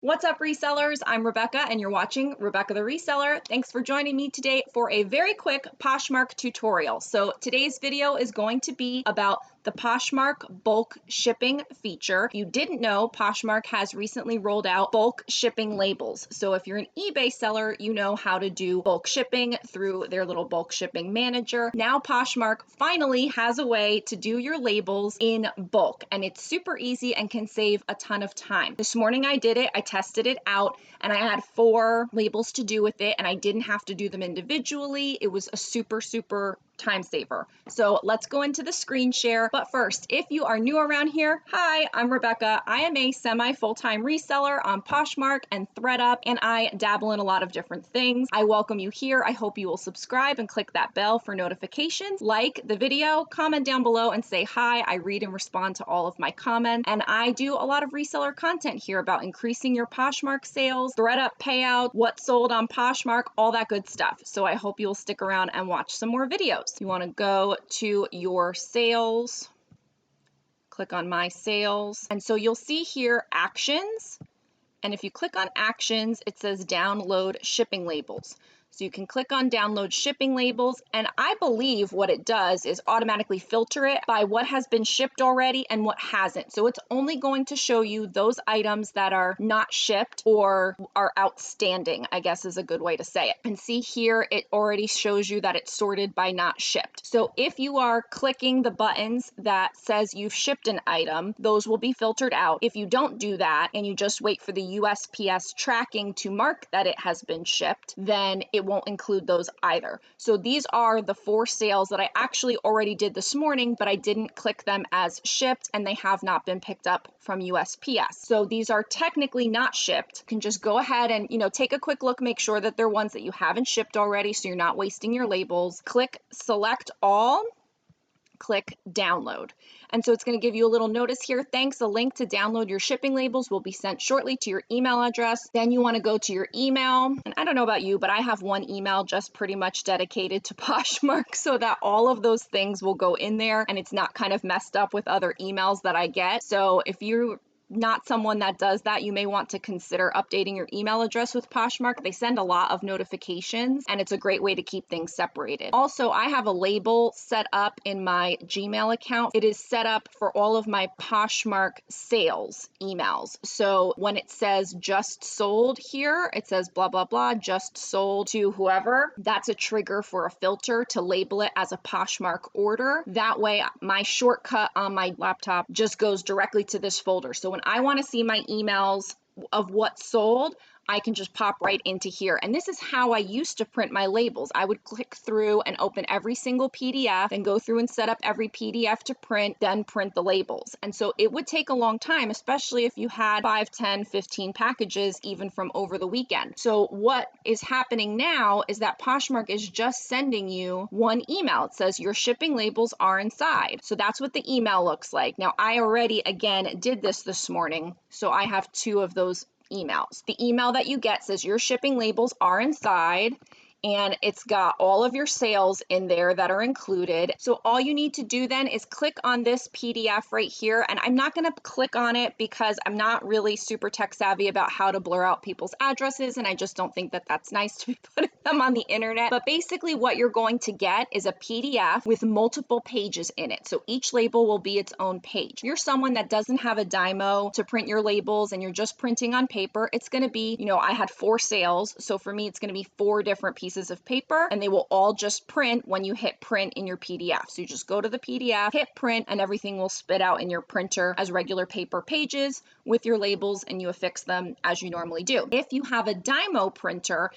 What's up, resellers? I'm Rebecca and you're watching Rebecca the Reseller. Thanks for joining me today for a very quick Poshmark tutorial. So today's video is going to be about the Poshmark bulk shipping feature. If you didn't know, Poshmark has recently rolled out bulk shipping labels. So if you're an eBay seller, you know how to do bulk shipping through their little bulk shipping manager. Now Poshmark finally has a way to do your labels in bulk, and it's super easy and can save a ton of time. This morning I did it. I tested it out and I had 4 labels to do with it, and I didn't have to do them individually. It was a super time saver. So let's go into the screen share. But first, if you are new around here, hi, I'm Rebecca. I am a semi-full-time reseller on Poshmark and ThredUp, and I dabble in a lot of different things. I welcome you here. I hope you will subscribe and click that bell for notifications. Like the video, comment down below and say hi. I read and respond to all of my comments, and I do a lot of reseller content here about increasing your Poshmark sales, ThredUp payout, what sold on Poshmark, all that good stuff. So I hope you'll stick around and watch some more videos. You want to go to your sales, click on my sales, and so you'll see here actions, and if you click on actions, it says download shipping labels. So you can click on download shipping labels, and I believe what it does is automatically filter it by what has been shipped already and what hasn't. So it's only going to show you those items that are not shipped or are outstanding, I guess is a good way to say it. And see here, it already shows you that it's sorted by not shipped. So if you are clicking the buttons that says you've shipped an item, those will be filtered out. If you don't do that and you just wait for the USPS tracking to mark that it has been shipped, then it won't include those either. So these are the 4 sales that I actually already did this morning, but I didn't click them as shipped, and they have not been picked up from USPS. So these are technically not shipped. You can just go ahead and, take a quick look, make sure that they're ones that you haven't shipped already so you're not wasting your labels. Click select all, click download. And so it's going to give you a little notice here. Thanks, a link to download your shipping labels will be sent shortly to your email address. Then you want to go to your email. And I don't know about you, but I have one email just pretty much dedicated to Poshmark so that all of those things will go in there and it's not kind of messed up with other emails that I get. So if you're not someone that does that, you may want to consider updating your email address with Poshmark. They send a lot of notifications and it's a great way to keep things separated. Also, I have a label set up in my Gmail account. It is set up for all of my Poshmark sales emails. So when it says just sold here, it says blah, blah, blah, just sold to whoever. That's a trigger for a filter to label it as a Poshmark order. That way, my shortcut on my laptop just goes directly to this folder. So when I want to see my emails of what sold, I can just pop right into here. And this is how I used to print my labels. I would click through and open every single PDF and go through and set up every PDF to print, then print the labels. And so it would take a long time, especially if you had 5, 10, 15 packages, even from over the weekend. So what is happening now is that Poshmark is just sending you one email. It says your shipping labels are inside. So that's what the email looks like. Now, I already, again, did this morning. So I have 2 of those emails. The email that you get says your shipping labels are inside, and it's got all of your sales in there that are included. So all you need to do then is click on this PDF right here, and I'm not going to click on it because I'm not really super tech savvy about how to blur out people's addresses, and I just don't think that that's nice to be putting them on the internet. But basically what you're going to get is a PDF with multiple pages in it. So each label will be its own page. If you're someone that doesn't have a Dymo to print your labels and you're just printing on paper, it's going to be, I had 4 sales. So for me, it's going to be 4 different pieces of paper, and they will all just print when you hit print in your PDF. So you just go to the PDF, hit print, and everything will spit out in your printer as regular paper pages with your labels, and you affix them as you normally do. If you have a Dymo printer,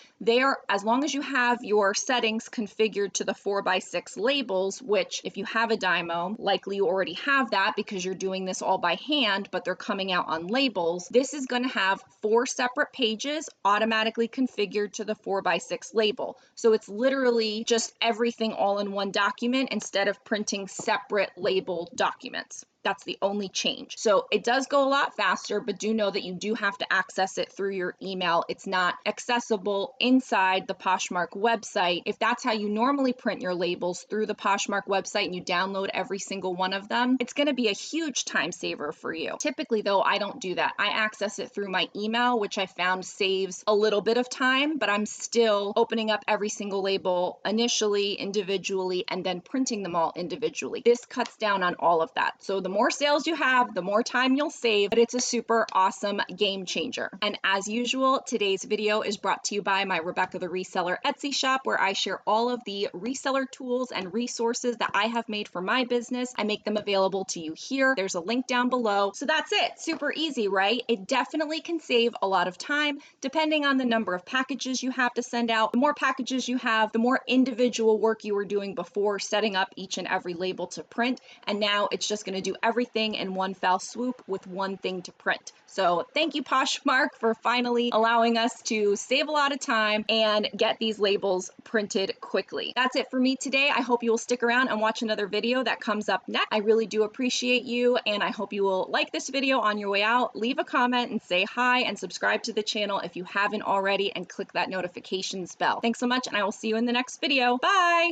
as long as you have your settings configured to the 4x6 labels, which if you have a Dymo, likely you already have that because you're doing this all by hand, but they're coming out on labels. This is going to have 4 separate pages automatically configured to the 4x6 label. So it's literally just everything all in one document instead of printing separate label documents. That's the only change. So it does go a lot faster, but do know that you do have to access it through your email. It's not accessible inside the Poshmark website. If that's how you normally print your labels through the Poshmark website and you download every single one of them, it's going to be a huge time saver for you. Typically though, I don't do that. I access it through my email, which I found saves a little bit of time, but I'm still opening up every single label initially, individually, and then printing them all individually. This cuts down on all of that. So the more sales you have, the more time you'll save, but it's a super awesome game changer. And as usual, today's video is brought to you by my Rebecca the Reseller Etsy shop, where I share all of the reseller tools and resources that I have made for my business. I make them available to you here. There's a link down below. So that's it. Super easy, right? It definitely can save a lot of time depending on the number of packages you have to send out. The more packages you have, the more individual work you were doing before setting up each and every label to print. And now it's just going to do everything in one fell swoop with one thing to print. So thank you, Poshmark, for finally allowing us to save a lot of time and get these labels printed quickly. That's it for me today. I hope you will stick around and watch another video that comes up next. I really do appreciate you, and I hope you will like this video on your way out, leave a comment and say hi, and subscribe to the channel if you haven't already, and click that notifications bell. Thanks so much, and I will see you in the next video. Bye!